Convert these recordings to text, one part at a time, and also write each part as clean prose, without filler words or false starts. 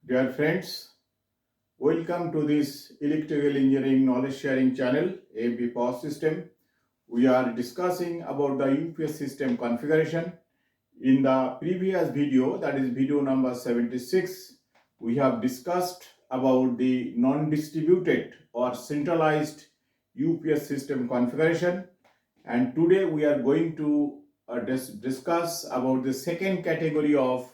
Dear friends, welcome to this electrical engineering knowledge sharing channel, AP Power System. We are discussing about the UPS system configuration. In the previous video, that is video number 76, we have discussed about the non-distributed or centralized UPS system configuration. And today we are going to discuss about the second category of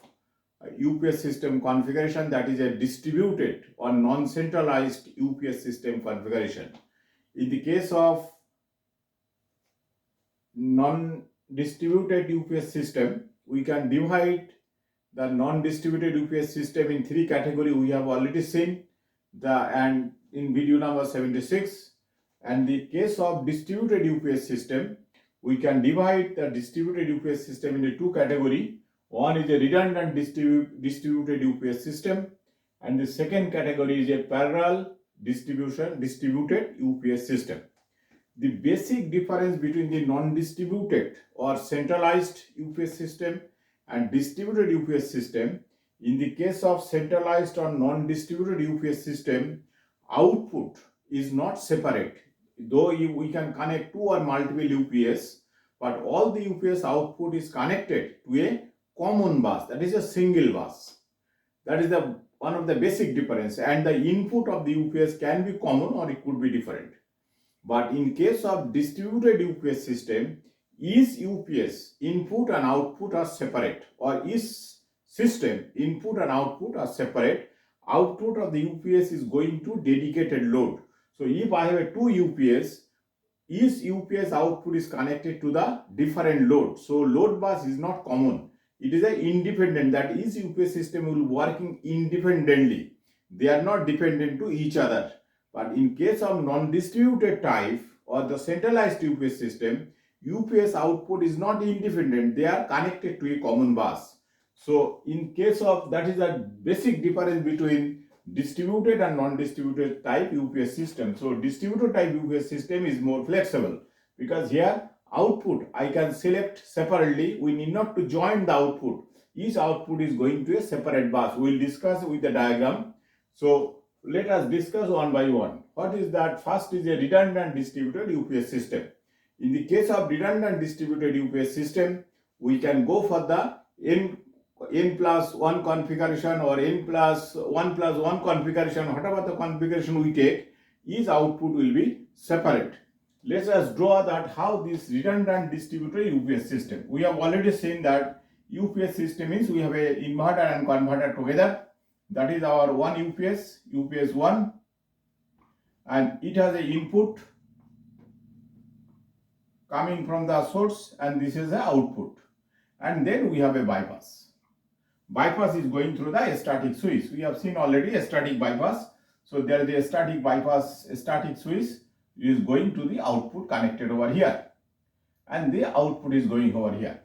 UPS system configuration, that is a distributed or non-centralized UPS system configuration. In the case of non-distributed UPS system, we can divide the non-distributed UPS system in three categories. We have already seen and in video number 76. And the case of distributed UPS system, we can divide the distributed UPS system into two categories. One is a redundant distributed UPS system, and the second category is a parallel distributed UPS system. The basic difference between the non-distributed or centralized UPS system and distributed UPS system, in the case of centralized or non-distributed UPS system, output is not separate. Though we can connect two or multiple UPS, but all the UPS output is connected to a common bus, that is a single bus. That is one of the basic difference, and the input of the UPS can be common or it could be different. But in case of distributed UPS system, each UPS input and output are separate, or each system input and output are separate. Output of the UPS is going to dedicated load. So if I have a two UPS, each UPS output is connected to the different load. So load bus is not common. It is an independent, that each UPS system will be working independently. They are not dependent to each other. But in case of non-distributed type or the centralized UPS system, UPS output is not independent. They are connected to a common bus. So in case of, that is a basic difference between distributed and non-distributed type UPS system. So distributed type UPS system is more flexible, because here output I can select separately. We need not to join the output. Each output is going to a separate bus. We will discuss with the diagram. So let us discuss one by one. What is that? First is a redundant distributed UPS system. In the case of redundant distributed UPS system, we can go for the n plus 1 configuration or n plus 1 configuration. Whatever the configuration we take, each output will be separate. Let us draw that how this redundant distributed UPS system. We have already seen that UPS system means we have a inverter and converter together. That is our one UPS, UPS 1, and it has an input coming from the source, and this is the output. And then we have a bypass. Bypass is going through the static switch. We have seen already a static bypass. So there is a static bypass, a static switch is going to the output connected over here, and the output is going over here.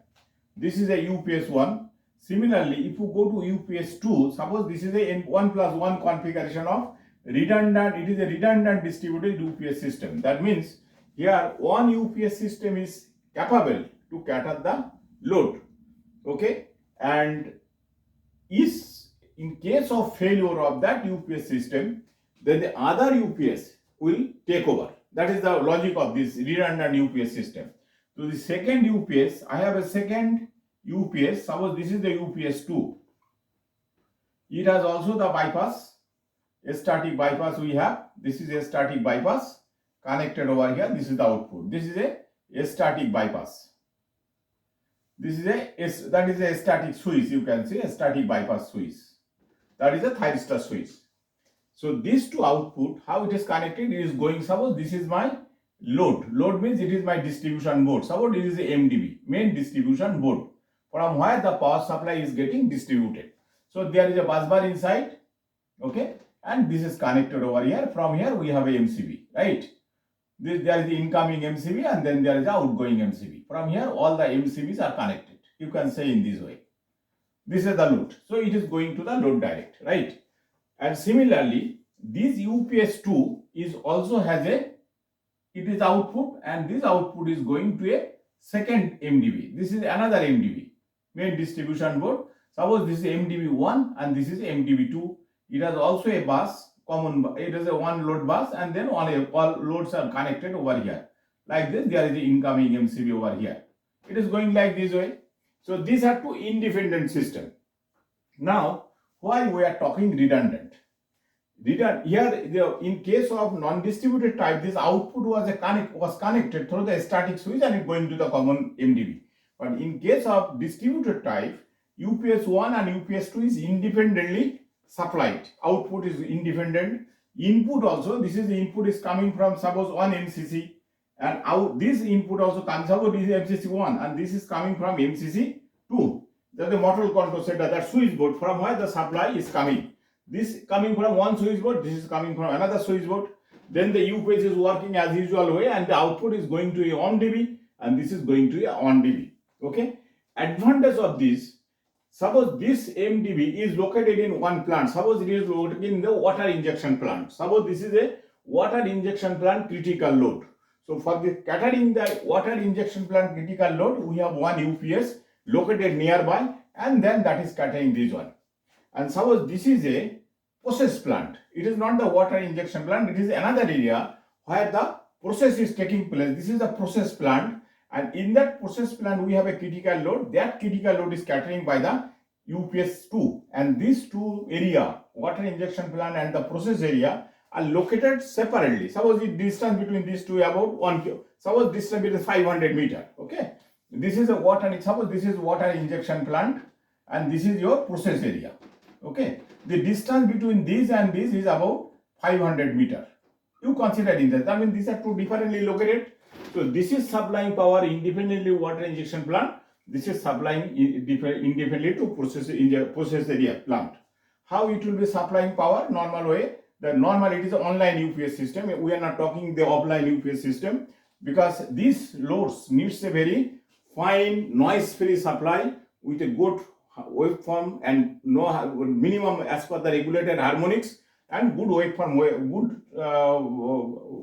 This is a UPS 1. Similarly, if you go to UPS 2, suppose this is a 1 plus 1 configuration of redundant, it is a redundant distributed UPS system. That means here one UPS system is capable to cater the load. Okay, and is in case of failure of that UPS system, then the other UPS will take over. That is the logic of this redundant UPS system. So the second UPS, I have a second UPS, suppose this is the UPS 2. It has also the bypass, a static bypass we have. This is a static bypass connected over here. This is the output. This is a static bypass. This is that is a static switch. You can see a static bypass switch. That is a thyristor switch. So these two output, how it is connected, it is going, suppose this is my load. Load means it is my distribution board. Suppose it is a MDB, main distribution board, from where the power supply is getting distributed. So there is a bus bar inside, okay, and this is connected over here. From here we have a MCB, right? There is the incoming MCB, and then there is the outgoing MCB. From here all the MCBs are connected. You can say in this way. This is the load. So it is going to the load direct, right? And similarly, this UPS 2 is also has it is output, and this output is going to a second MDB. This is another MDB, main distribution board. Suppose this is MDB 1 and this is MDB 2. It has also a bus, it is a one load bus, and then all loads are connected over here. Like this, there is the incoming MCB over here. It is going like this way. So these are two independent systems. Now, why we are talking redundant? Here, in case of non-distributed type, this output was connected through the static switch and it going to the common MDB. But in case of distributed type, UPS 1 and UPS 2 is independently supplied. Output is independent. Input also, this is the input is coming from suppose 1 MCC, and out this input also comes, suppose this is MCC 1 and this is coming from MCC 2. That the model control center, that switchboard from where the supply is coming. This coming from one switchboard, this is coming from another switchboard. Then the UPS is working as usual way and the output is going to a on dB and this is going to a on dB. Okay. Advantage of this, suppose this MDB is located in one plant. Suppose it is located in the water injection plant. Suppose this is a water injection plant critical load. So for the catering the water injection plant critical load, we have one UPS located nearby and then that is catering this one. And suppose this is a process plant. It is not the water injection plant. It is another area where the process is taking place. This is the process plant, and in that process plant we have a critical load. That critical load is catering by the UPS 2, and these two area, water injection plant and the process area, are located separately. Suppose the distance between these two about 1 km. Suppose distance is 500 meter. Okay, this is a water. Suppose this is water injection plant, and this is your process area. Okay, the distance between these and this is about 500 meter. You consider in that. I mean, these are two differently located. So this is supplying power independently water injection plant. This is supplying independently to process area plant. How it will be supplying power? Normal way. The normal, it is an online UPS system. We are not talking the offline UPS system, because these loads needs a very fine noise-free supply with a good waveform and no minimum as per the regulated harmonics and good waveform,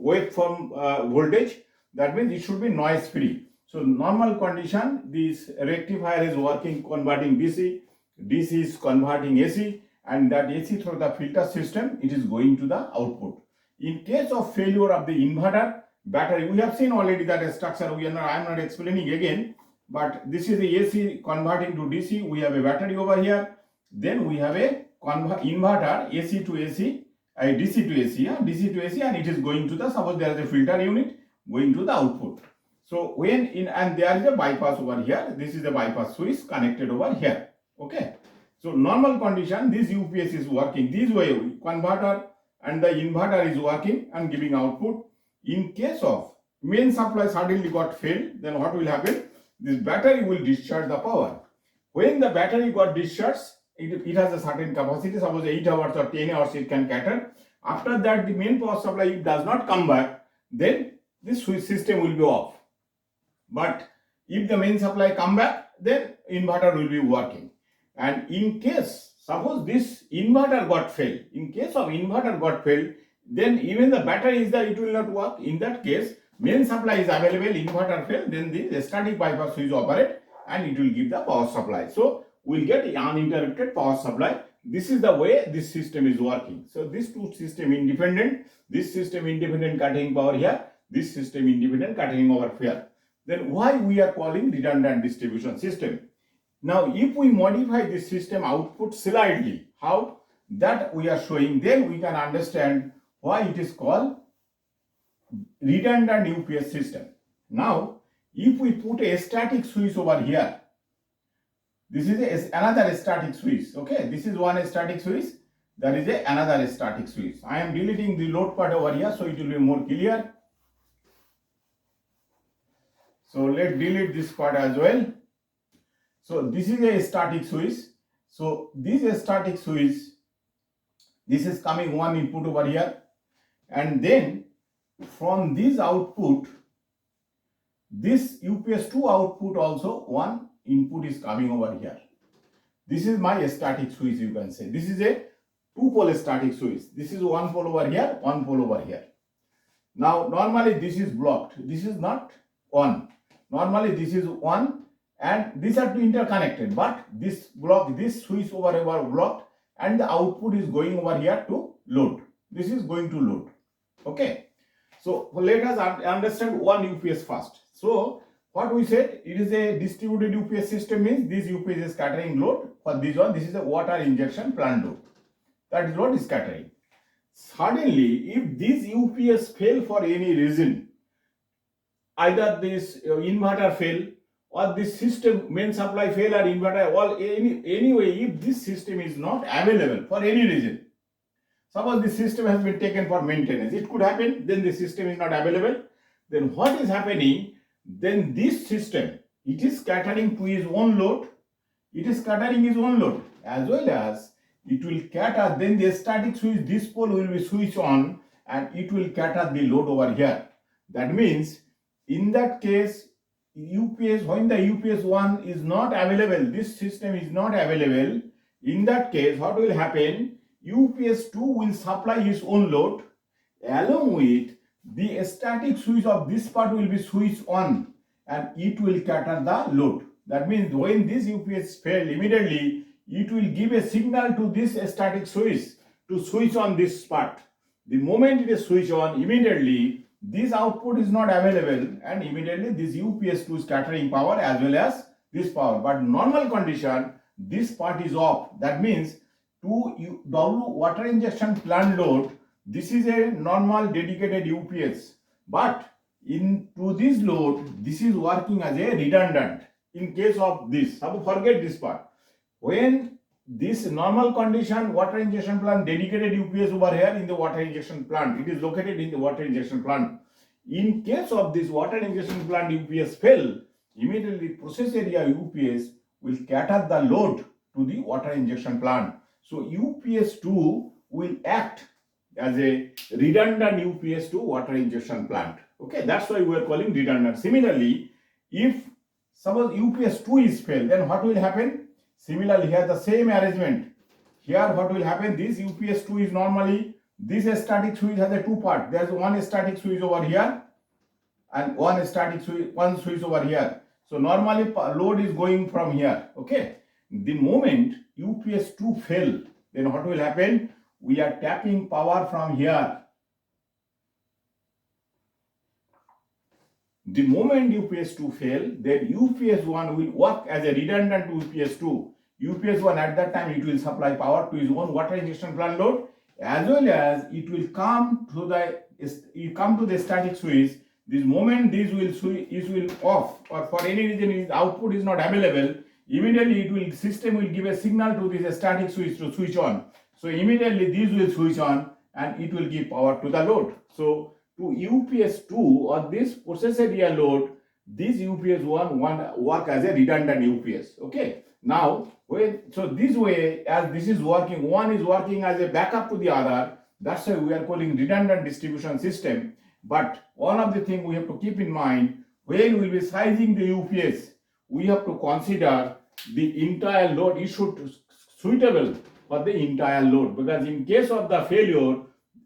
waveform voltage. That means it should be noise free. So normal condition, this rectifier is working converting DC, DC is converting AC, and that AC through the filter system, it is going to the output. In case of failure of the inverter, battery, we have seen already that structure. I am not explaining again. But this is the AC converting to DC. We have a battery over here. Then we have a inverter, AC to AC, DC to AC, DC to AC, and it is going to the, suppose there is a filter unit going to the output. So when in, and there is a bypass over here. This is the bypass switch connected over here. Okay. So normal condition, this UPS is working this way. Converter and the inverter is working and giving output. In case of main supply suddenly got failed, then what will happen? This battery will discharge the power. When the battery got discharged, it has a certain capacity, suppose 8 hours or 10 hours it can cater. After that, the main power supply, it does not come back, then this switch system will be off. But if the main supply come back, then inverter will be working. And in case, suppose this inverter got failed, in case of inverter got failed, then even the battery is there, it will not work. In that case, main supply is available, inverter fail, then the static bypass switch operate and it will give the power supply. So we will get uninterrupted power supply. This is the way this system is working. So these two system independent, this system independent cutting power here, this system independent cutting over here. Then why we are calling redundant distribution system? Now if we modify this system output slightly, how that we are showing, then we can understand why it is called redundant UPS system. Now, if we put a static switch over here, this is another static switch. Okay, this is one static switch. That is another static switch. I am deleting the load part over here, so it will be more clear. So let's delete this part as well. So this is a static switch. So this is a static switch. This is coming one input over here, and then from this output, this UPS 2 output also one input is coming over here. This is my static switch, you can say. This is a 2-pole static switch. This is one pole over here, one pole over here. Now normally this is blocked. This is not on. Normally this is on and these are two interconnected, but this block, this switch over blocked. and the output is going over here to load. This is going to load. Okay. So let us understand one UPS first. So what we said, it is a distributed UPS system, means this UPS is scattering load. For this one, this is a water injection plant load. That load is scattering. Suddenly, if this UPS fail for any reason, either this inverter fail or this system main supply fail or inverter, or anyway, if this system is not available for any reason, suppose the system has been taken for maintenance, it could happen, then the system is not available, then what is happening, then this system, it is scattering to its own load, it is scattering its own load, as well as it will scatter, then the static switch, this pole will be switched on and it will scatter the load over here. That means, in that case, UPS, when the UPS 1 is not available, this system is not available, in that case, what will happen, UPS 2 will supply its own load, along with the static switch of this part will be switched on and it will scatter the load. That means when this UPS fail, immediately it will give a signal to this static switch to switch on this part. The moment it is switched on, immediately this output is not available and immediately this UPS 2 is scattering power as well as this power. But normal condition, this part is off. That means to W water injection plant load, this is a normal dedicated UPS. But to this load, this is working as a redundant. In case of this, forget this part. When this normal condition water injection plant dedicated UPS over here in the water injection plant, it is located in the water injection plant. In case of this water injection plant UPS fail, immediately process area UPS will scatter the load to the water injection plant. So UPS 2 will act as a redundant UPS to water injection plant. Okay, that's why we are calling redundant. Similarly, if suppose UPS 2 is failed, then what will happen? Similarly, here the same arrangement. Here what will happen? This UPS 2 is normally, this static switch has a two part. There is one static switch over here and one switch over here. So normally load is going from here. Okay. The moment UPS 2 fail, then what will happen? We are tapping power from here. The moment UPS 2 fail, then UPS 1 will work as a redundant to UPS 2. UPS 1 at that time, it will supply power to its own water injection plant load, as well as it will come to the static switch. This moment this will off, or for any reason its output is not available, immediately system will give a signal to this static switch to switch on. So immediately this will switch on and it will give power to the load. So to UPS 2 or this process area load, this UPS 1 work as a redundant UPS. Okay. Now, this way, as this is working, one is working as a backup to the other. That's why we are calling redundant distribution system. But one of the things we have to keep in mind, when we will be sizing the UPS, we have to consider the entire load. It should suitable for the entire load, because in case of the failure,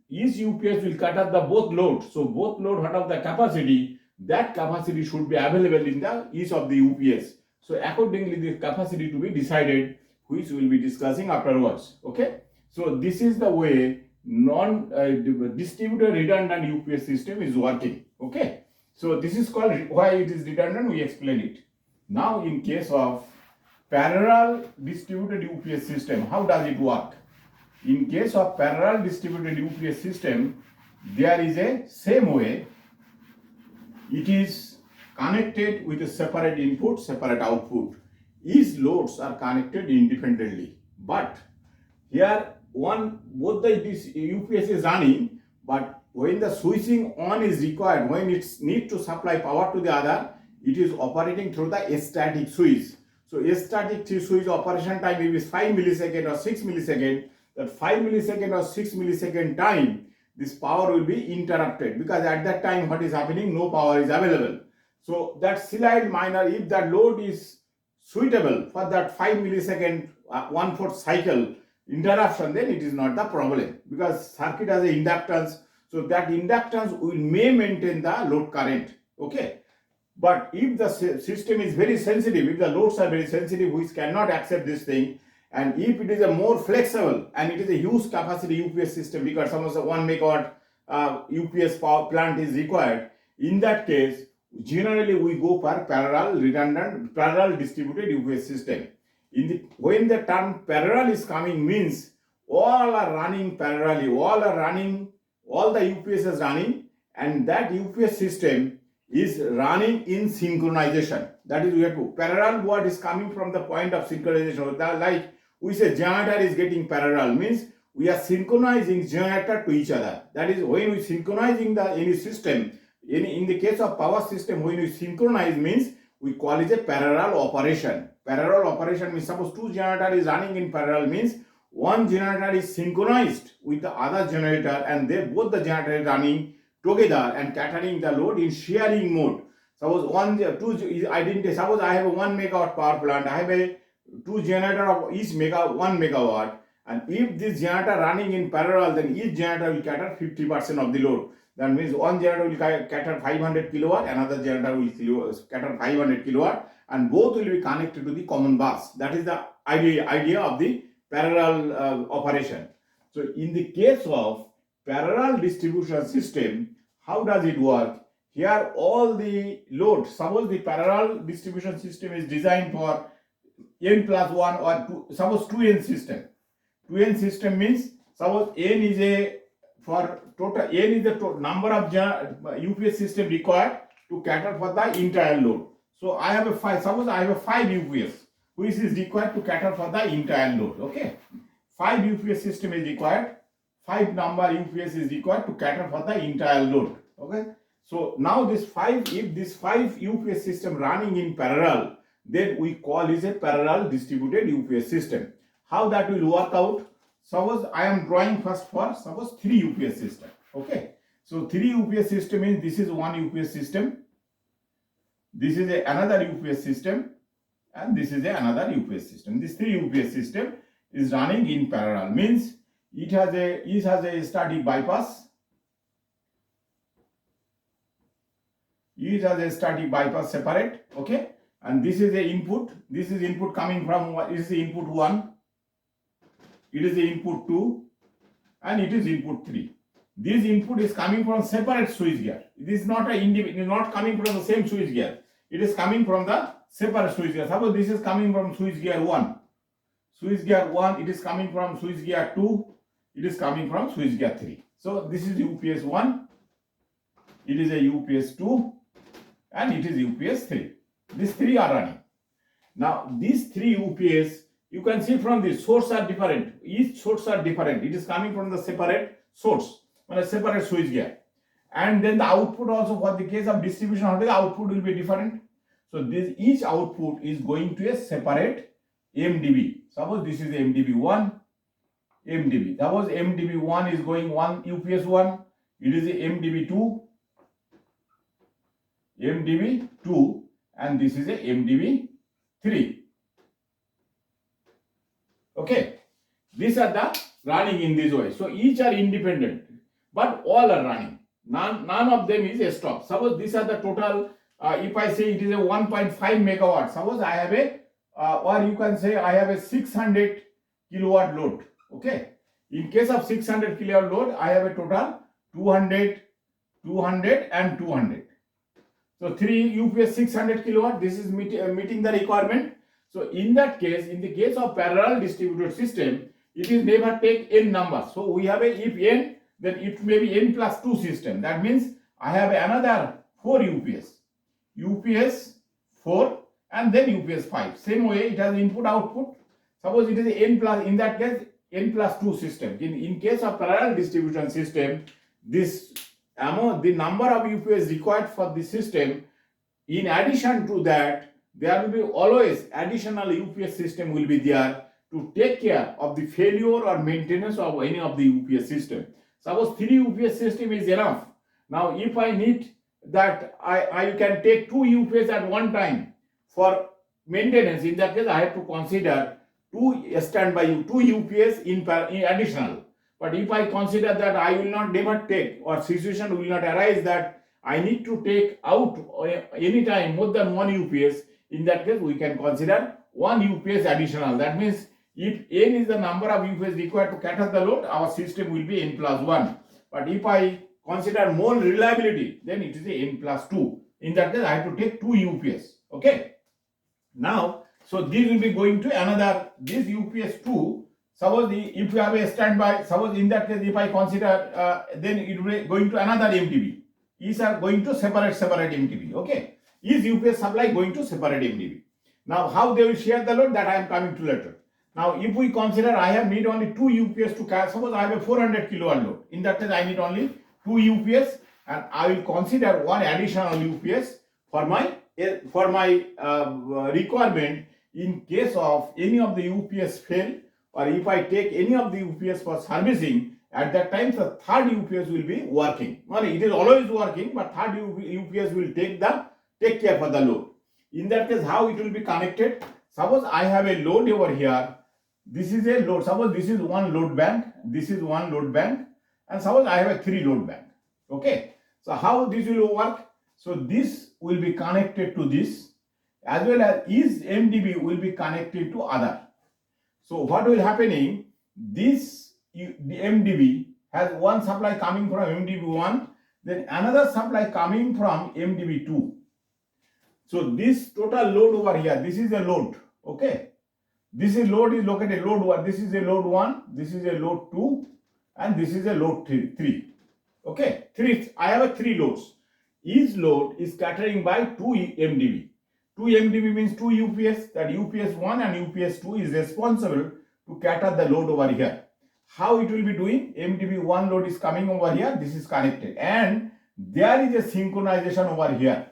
each UPS will cut off the both loads. So both load out of the capacity, that capacity should be available in the each of the UPS. So accordingly, the capacity to be decided, which we will be discussing afterwards. Okay. So this is the way distributed redundant UPS system is working. Okay. So this is called, why it is redundant, we explain it. Now in case of parallel distributed UPS system, how does it work? In case of parallel distributed UPS system, there is a same way. It is connected with a separate input, separate output. Each loads are connected independently. But here both this UPS is running, but when the switching on is required, when it needs to supply power to the other, it is operating through the static switch. So static switch operation time is 5 milliseconds or 6 milliseconds. That 5 millisecond or 6 millisecond time, this power will be interrupted, because at that time what is happening, no power is available. So that slight minor, if that load is suitable for that 5 millisecond 1/4 cycle interruption, then it is not the problem, because circuit has an inductance. So that inductance may maintain the load current. Okay. But if the system is very sensitive, if the loads are very sensitive, which cannot accept this thing, And if it is a more flexible and it is a huge capacity UPS system, because suppose a 1 megawatt UPS power plant is required, in that case, generally we go for parallel distributed UPS system. When the term parallel is coming, means all are running parallelly, all the UPS is running, and that UPS system is running in synchronization. That is, we have to parallel word is coming from the point of synchronization. Like we say generator is getting parallel, means we are synchronizing generator to each other. That is, when we synchronizing any system, in the case of power system, when we synchronize, means we call it a parallel operation. Parallel operation means suppose two generator is running in parallel, means one generator is synchronized with the other generator, and they both the generator is running together and catering the load in sharing mode. Suppose suppose I have a 1 megawatt power plant, I have a two generator of each 1 megawatt, and if this generator running in parallel, then each generator will cater 50% of the load. That means one generator will cater 500 kilowatt, another generator will cater 500 kilowatt, and both will be connected to the common bus. That is the idea of the parallel operation. So in the case of parallel distribution system, how does it work? Here all the load, suppose the parallel distribution system is designed for n plus 1 or 2, suppose 2n system. 2n system means suppose n is the number of UPS system required to cater for the entire load. So I have suppose I have a 5 UPS which is required to cater for the entire load. Okay, 5 UPS system is required, 5 number UPS is required to cater for the entire load. Okay, so now if this 5 UPS system running in parallel, then we call it a parallel distributed UPS system. How that will work out? Suppose I am drawing first for suppose 3 UPS system. Okay, so 3 UPS system means this is one UPS system, this is another UPS system, and this is another UPS system. This 3 UPS system is running in parallel, means it has a static bypass. It has a static bypass separate. Okay, and this is the input. This is input coming from what is the input 1. It is the input 2, and it is input 3. This input is coming from separate switch gear. This is not not coming from the same switch gear. It is coming from the separate switch gear. Suppose this is coming from switch gear 1. Switch gear 1, it is coming from switch gear 2. It is coming from switch gear 3. So this is UPS 1. It is a UPS 2, and it is UPS 3. These 3 are running. Now these 3 UPS, you can see from the source are different. Each source are different. It is coming from the separate source, a separate switch gear. And then the output also, for the case of distribution, the output will be different. So each output is going to a separate MDB. Suppose this is MDB 1, MDB. Suppose MDB 1 is going UPS 1. It is a MDB 2, MDB 2, and this is a MDB 3. Okay, these are the running in this way. So each are independent, but all are running. None of them is a stop. Suppose these are the total. If I say it is a 1.5 megawatt, suppose I have a, or you can say I have a 600 kilowatt load. Okay, in case of 600 kilowatt load, I have a total 200, 200, and 200. So 3 UPS 600 kilowatt. This is meeting the requirement. So in that case, in the case of parallel distributed system, it is never take n numbers. So we have a, if n, then it may be n plus 2 system. That means I have another 4 UPS. UPS 4 and then UPS 5. Same way it has input output. Suppose it is n plus, in that case, n plus 2 system. In case of parallel distribution system, the number of UPS required for the system, in addition to that, there will be always additional UPS system will be there to take care of the failure or maintenance of any of the UPS system. Suppose 3 UPS system is enough. Now if I need that, I can take 2 UPS at one time for maintenance. In that case, I have to consider 2 standby, 2 UPS in additional. But if I consider that I will not never take, or situation will not arise that I need to take out anytime more than 1 UPS, in that case we can consider 1 UPS additional. That means If n is the number of UPS required to cater the load, our system will be n plus 1. But if I consider more reliability, then it is a n plus 2. In that case, I have to take 2 UPS. Okay. Now, so this will be going to another, this UPS 2. Suppose if you have a standby, suppose in that case, if I consider, then it will be going to another MTB. These are going to separate MTB. Okay. Is UPS supply going to separate MTB? Now, how they will share the load, that I am coming to later. Now, if we consider I have need only 2 UPS to carry, suppose I have a 400 kilowatt load. In that case, I need only 2 UPS, and I will consider one additional UPS for my requirement in case of any of the UPS fail, or if I take any of the UPS for servicing. At that time, the third UPS will be working. Well, it is always working, but third UPS will take care for the load. In that case, how it will be connected? Suppose I have a load over here. This is a load. Suppose this is one load bank. This is one load bank. And suppose I have a 3 load bank. Okay. So how this will work? So this will be connected to this, as well as each MDB will be connected to other. So what will happening? This the MDB has one supply coming from MDB 1, then another supply coming from MDB 2. So this total load over here, this is a load. Okay. This is load is located load 1. This is a load 1. This is a load 2, and this is a load 3. Okay. I have a 3 loads. Each load is catering by 2 MDB. 2 MDB means 2 UPS. That UPS 1 and UPS 2 is responsible to cater the load over here. How it will be doing? MDB 1 load is coming over here. This is connected, and there is a synchronization over here,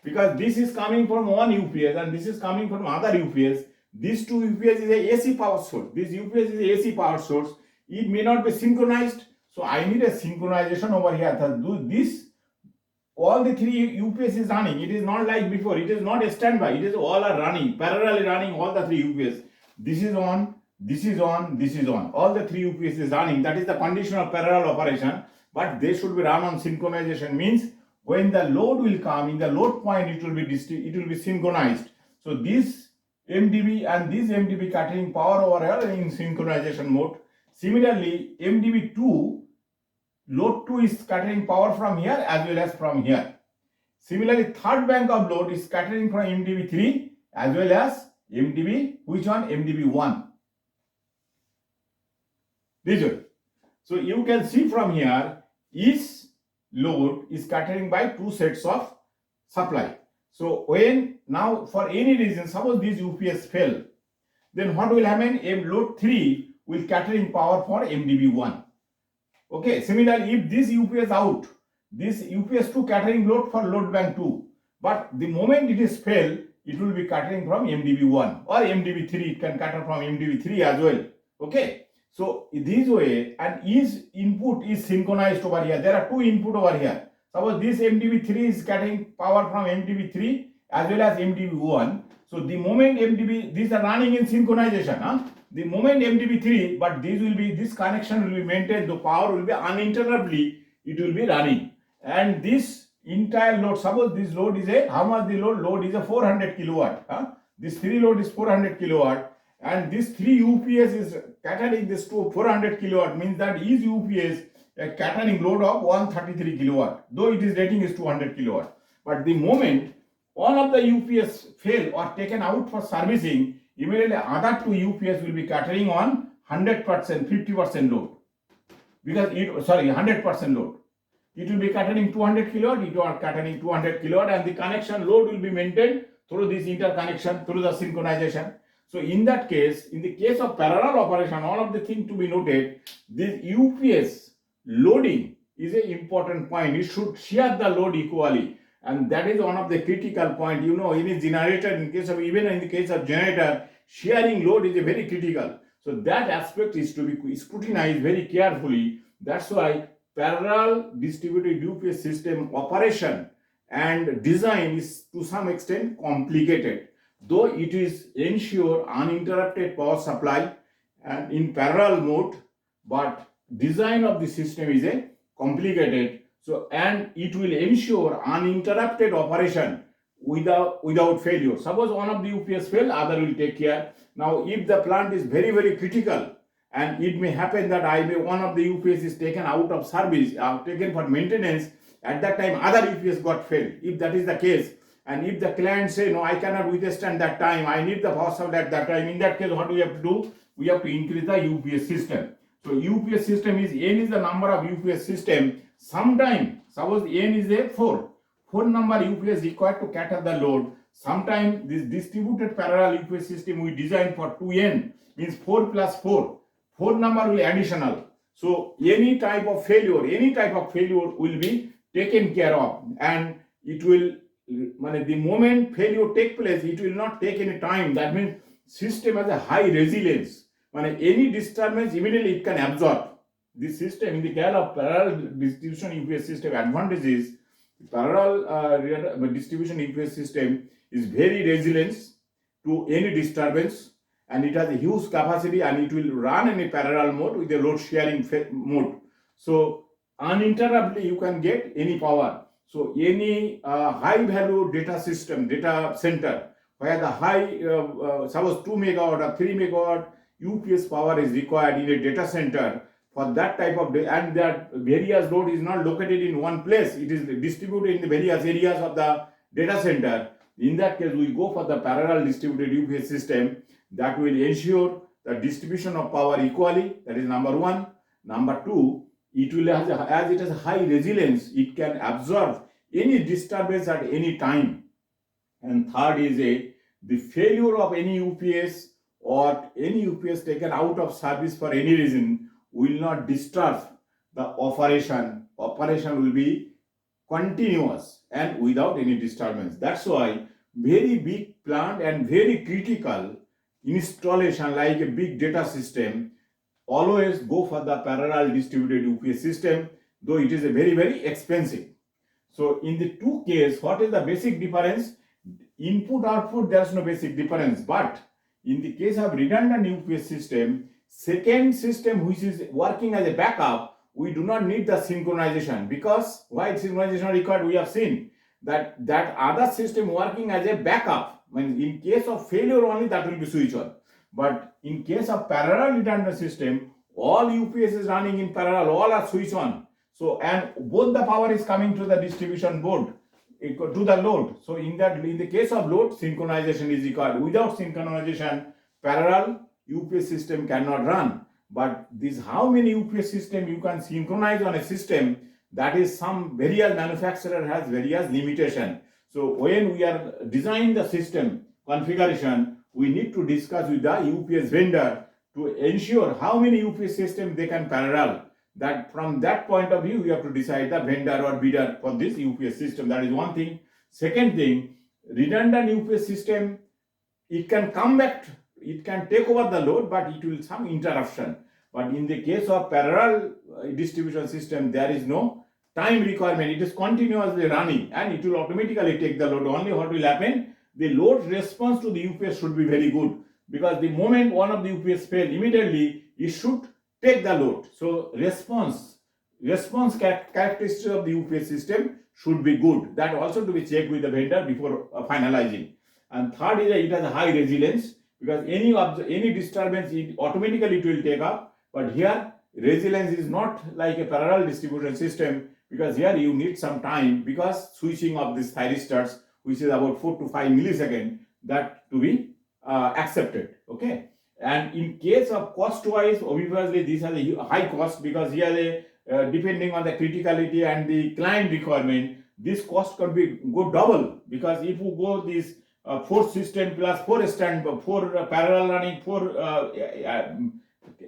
because this is coming from one UPS and this is coming from other UPS. These 2 UPS is a AC power source. This UPS is a AC power source. It may not be synchronized, so I need a synchronization over here. Do this. All the 3 UPS is running. It is not like before. It is not a standby. It is all are running, parallelly running, all the 3 UPS. This is on, this is on, this is on. All the 3 UPS is running. That is the condition of parallel operation. But they should be run on synchronization. Means when the load will come in the load point, it will be synchronized. So this MDB and this MDB catering power over here in synchronization mode. Similarly, MDB 2, load 2 is scattering power from here as well as from here. Similarly, third bank of load is scattering from MDB 3 as well as MDB, which one? MDB 1. This one. So you can see from here, each load is scattering by 2 sets of supply. So when now for any reason, suppose this UPS fail, then what will happen? Load 3 will catering power for MDB 1. Okay, similarly, if this UPS out, this UPS 2 catering load for load bank 2, but the moment it is fail, it will be catering from MDB 1 or MDB 3, it can cater from MDB 3 as well. Okay, so this way, and each input is synchronized over here. There are 2 input over here. Suppose this MDB 3 is catering power from MDB 3 as well as MDB 1. So the moment MDB, these are running in synchronization. The moment MDB 3, but this connection will be maintained, the power will be uninterruptedly, it will be running. And this entire load, suppose this load is how much the load? Load is a 400 kilowatt. This 3 load is 400 kilowatt, and this 3 UPS is catering this to 400 kilowatt, means that each UPS a catering load of 133 kilowatt, though it is rating is 200 kilowatt. But the moment one of the UPS fail or taken out for servicing, immediately other 2 UPS will be catering on 100%, 50% load. Because 100% load. It will be catering 200 kilowatt, it will be catering 200 kilowatt, and the connection load will be maintained through this interconnection, through the synchronization. So in that case, in the case of parallel operation, all of the things to be noted, this UPS loading is an important point. It should share the load equally. And that is one of the critical point. In a generator, even in the case of generator, sharing load is a very critical. So that aspect is to be scrutinized very carefully. That's why parallel distributed UPS system operation and design is to some extent complicated, though it is ensure uninterrupted power supply and in parallel mode, but design of the system is a complicated. So, and it will ensure uninterrupted operation without failure. Suppose one of the UPS fail, other will take care. Now, if the plant is very, very critical, and it may happen that one of the UPS is taken out of service, taken for maintenance, at that time other UPS got failed. If that is the case, and if the client say, no, I cannot withstand that time, I need the power supply at that time, in that case, what we have to do? We have to increase the UPS system. So UPS system is, N is the number of UPS system. Sometime, suppose N is a 4 number UPS required to cater the load. Sometime this distributed parallel UPS system we design for 2N, means 4 plus 4. 4 number will be additional. So any type of failure will be taken care of, and it will, the moment failure take place, it will not take any time. That means system has a high resilience. Any disturbance immediately it can absorb. This system, in the case of parallel distribution UPS system, advantages parallel distribution UPS system is very resilient to any disturbance, and it has a huge capacity, and it will run in a parallel mode with a load sharing mode. So uninterruptedly you can get any power. So any high value data center where the high suppose 2 megawatt or 3 megawatt UPS power is required in a data center, for that type of and that various load is not located in one place, it is distributed in the various areas of the data center. In that case, we go for the parallel distributed UPS system that will ensure the distribution of power equally. That is number one. Number two, it will as it has high resilience, it can absorb any disturbance at any time. And third is the failure of any UPS or any UPS taken out of service for any reason will not disturb the operation. Operation will be continuous and without any disturbance. That's why very big plant and very critical installation like a big data system always go for the parallel distributed UPS system, though it is a very, very expensive. So in the two cases, what is the basic difference? Input output, there's no basic difference, but in the case of redundant UPS system, second system which is working as a backup, we do not need the synchronization. Because why synchronization required? We have seen that other system working as a backup, when in case of failure only that will be switched on. But in case of parallel redundant system, all UPS is running in parallel, all are switched on. So and both the power is coming to the distribution board to the load. So in the case of load, synchronization is required. Without synchronization, parallel UPS system cannot run. But this how many UPS system you can synchronize on a system, that is some various manufacturer has various limitation. So when we are designing the system configuration, we need to discuss with the UPS vendor to ensure how many UPS system they can parallel. That from that point of view, we have to decide the vendor or bidder for this UPS system. That is one thing. Second thing, redundant UPS system, it can come back, it can take over the load, but it will some interruption. But in the case of parallel distribution system, there is no time requirement. It is continuously running and it will automatically take the load. Only what will happen, the load response to the UPS should be very good, because the moment one of the UPS fail, immediately it should take the load. So response characteristics of the UPS system should be good. That also to be checked with the vendor before finalizing. And third is that it has a high resilience, because any disturbance it automatically it will take up. But here resilience is not like a parallel distribution system, because here you need some time, because switching of these thyristors, which is about 4 to 5 milliseconds, that to be accepted. Okay. And in case of cost wise, obviously this has a high cost, because here depending on the criticality and the client requirement, this cost could be go double, because if you go this 4 system plus 4 parallel running 4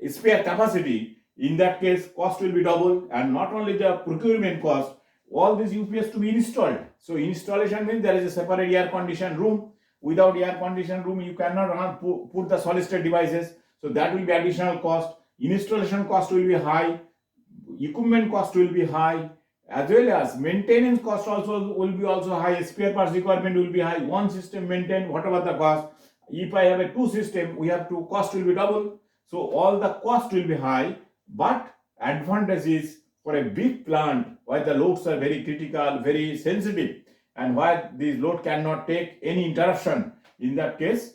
spare capacity, in that case cost will be double. And not only the procurement cost, all these UPS to be installed. So installation means there is a separate air conditioned room. Without air conditioned room, you cannot put the solid state devices. So that will be additional cost. Installation cost will be high. Equipment cost will be high, as well as maintenance cost also will be high. Spare parts requirement will be high. One system maintain whatever the cost. If I have a 2 system, we have to cost will be double. So all the cost will be high. But advantage is for a big plant where the loads are very critical, very sensitive, and where this load cannot take any interruption. In that case,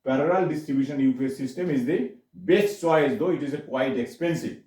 parallel distribution UPS system is the best choice, though it is quite expensive.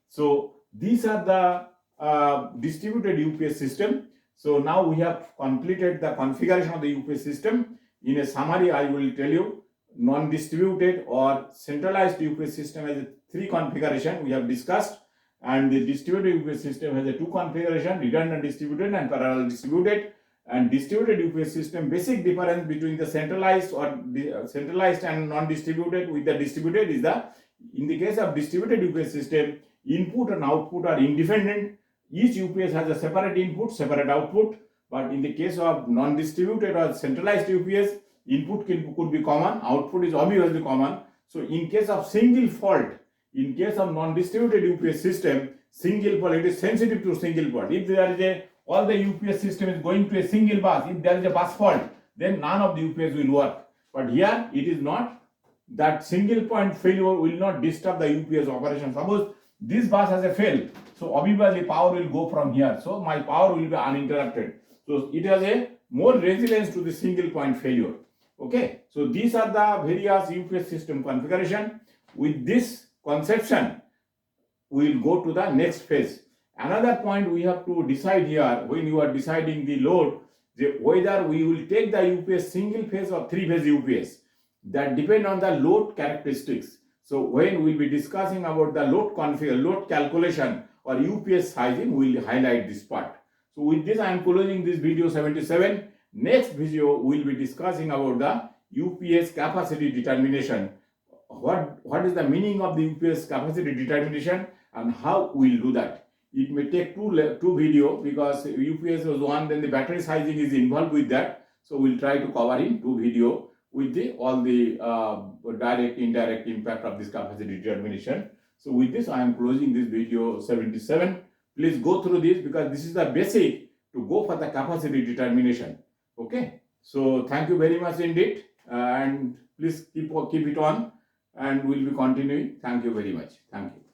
So these are the distributed UPS system. So now we have completed the configuration of the UPS system. In a summary, I will tell you non-distributed or centralized UPS system has three configuration we have discussed, and the distributed UPS system has a two configuration: redundant distributed and parallel distributed. And distributed UPS system, basic difference between the centralized or centralized and non-distributed with the distributed is the, in the case of distributed UPS system, input and output are independent. Each UPS has a separate input, separate output. But in the case of non-distributed or centralized UPS, input could be common, output is obviously common. So in case of single fault, in case of non-distributed UPS system, single fault, it is sensitive to single fault. If there is a, all the UPS system is going to a single bus, if there is a bus fault, then none of the UPS will work. But here it is not. That single point failure will not disturb the UPS operation. Suppose this bus has a fail, so obviously power will go from here, so my power will be uninterrupted. So it has a more resilience to the single point failure. Okay, so these are the various UPS system configuration. With this conception, we will go to the next phase. Another point we have to decide here when you are deciding the load, whether we will take the UPS single phase or three phase UPS. That depend on the load characteristics. So when we will be discussing about the load load calculation or UPS sizing, we will highlight this part. So with this, I am closing this video 77. Next video, we will be discussing about the UPS capacity determination. What is the meaning of the UPS capacity determination and how we will do that. It may take two video because UPS was one, then the battery sizing is involved with that. So we'll try to cover in two video with all the direct, indirect impact of this capacity determination. So with this, I am closing this video 77. Please go through this because this is the basic to go for the capacity determination. Okay. So thank you very much indeed, and please keep it on, and we'll be continuing. Thank you very much. Thank you.